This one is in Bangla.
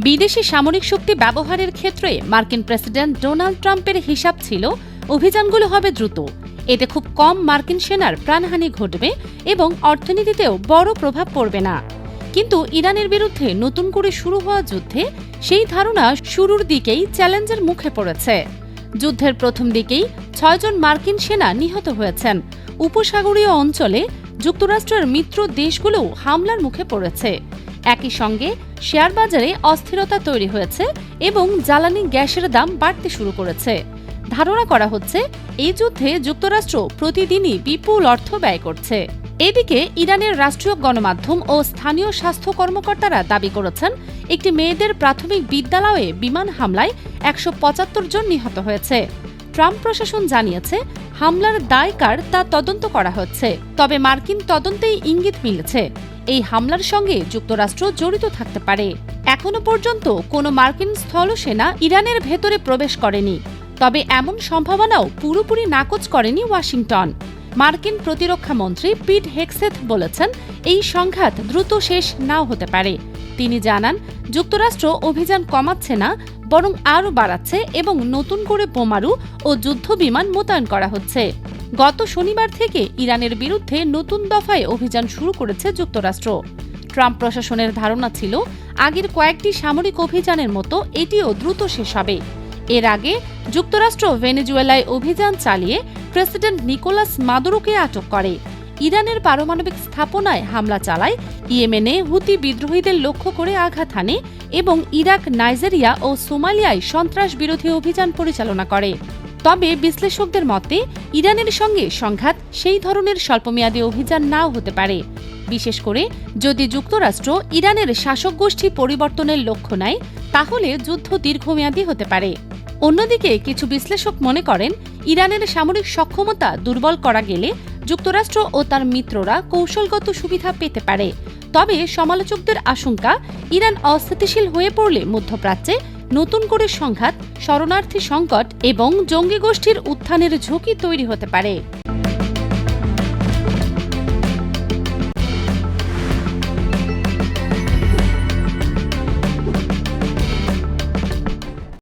বিদেশি সামরিক শক্তি ব্যবহারের ক্ষেত্রে মার্কিন প্রেসিডেন্ট ডোনাল্ড ট্রাম্পের হিসাব ছিল অভিযানগুলো হবে দ্রুত, এতে খুব কম মার্কিন সেনার প্রাণহানি ঘটবে এবং অর্থনীতিতেও বড় প্রভাব পড়বে না। কিন্তু ইরানের বিরুদ্ধে নতুন করে শুরু হওয়া যুদ্ধে সেই ধারণা শুরুর দিকেই চ্যালেঞ্জের মুখে পড়েছে। যুদ্ধের প্রথম দিকেই ৬ জন মার্কিন সেনা নিহত হয়েছেন। উপসাগরীয় অঞ্চলে যুক্তরাষ্ট্রের মিত্র দেশগুলোও হামলার মুখে পড়েছে। একই সঙ্গে শেয়ার বাজারে অস্থিরতা তৈরি হয়েছে এবং জ্বালানি গ্যাসের দাম বাড়তে শুরু করেছে। ধারণা করা হচ্ছে এই যুদ্ধে যুক্তরাষ্ট্র প্রতিদিনই বিপুল অর্থ ব্যয় করছে। এদিকে ইরানের রাষ্ট্রীয় গণমাধ্যম ও স্থানীয় স্বাস্থ্য কর্মকর্তারা দাবি করেছেন একটি মেয়েদের প্রাথমিক বিদ্যালয়ে বিমান হামলায় ১৭৫ জন নিহত হয়েছে। ট্রাম্প প্রশাসন জানিয়েছে হামলার দায় কার তা তদন্ত করা হচ্ছে, তবে মার্কিন তদন্তেই ইঙ্গিত মিলেছে এই হামলার সঙ্গে যুক্তরাষ্ট্র জড়িত থাকতে পারে। এখনো পর্যন্ত কোনো মার্কিন স্থলসেনা ইরানের ভেতরে প্রবেশ করেনি, তবে এমন সম্ভাবনাও পুরোপুরি নাকচ করেনি ওয়াশিংটন। মার্কিন প্রতিরক্ষা মন্ত্রী পিট হেগসেথ বলেছেন এই সংঘাত দ্রুত শেষ নাও হতে পারে। তিনি জানান যুক্তরাষ্ট্র অভিযান কমাচ্ছে না, বরং আরও বাড়াচ্ছে এবং নতুন করে বোমারু ও যুদ্ধবিমান মোতায়েন করা হচ্ছে। গত শনিবার থেকে ইরানের বিরুদ্ধে নতুন দফায় অভিযান শুরু করেছে যুক্তরাষ্ট্র। ট্রাম্প প্রশাসনের ধারণা ছিল আগের কয়েকটি সামরিক অভিযানের মতো এটিও দ্রুত শেষ হবে। এর আগে যুক্তরাষ্ট্র ভেনেজুয়েলায় অভিযান চালিয়ে প্রেসিডেন্ট নিকোলাস মাদুরোকে আটক করে, ইরানের পারমাণবিক স্থাপনায় হামলা চালায়, ইয়েমেনে হুতি বিদ্রোহীদের লক্ষ্য করে আঘাত হানে এবং ইরাক, নাইজেরিয়া ও সোমালিয়ায় সন্ত্রাস বিরোধী অভিযান পরিচালনা করে। তবে বিশ্লেষকদের মতে ইরানের সঙ্গে সংঘাত সেই ধরনের স্বল্পমেয়াদী অভিযান নাও হতে পারে, বিশেষ করে যদি যুক্তরাষ্ট্র ইরানের শাসক গোষ্ঠী পরিবর্তনের লক্ষ্য নেয়, তাহলে যুদ্ধ দীর্ঘমেয়াদী হতে পারে। অন্যদিকে কিছু বিশ্লেষক মনে করেন ইরানের সামরিক সক্ষমতা দুর্বল করা গেলে যুক্তরাষ্ট্র ও তার মিত্ররা কৌশলগত সুবিধা পেতে পারে। তবে সমালোচকদের আশঙ্কা ইরান অস্থিতিশীল হয়ে পড়লে মধ্যপ্রাচ্যে নতুন করে সংঘাত, শরণার্থী সংকট এবং জঙ্গি গোষ্ঠীর উত্থানের ঝুঁকি তৈরি হতে পারে।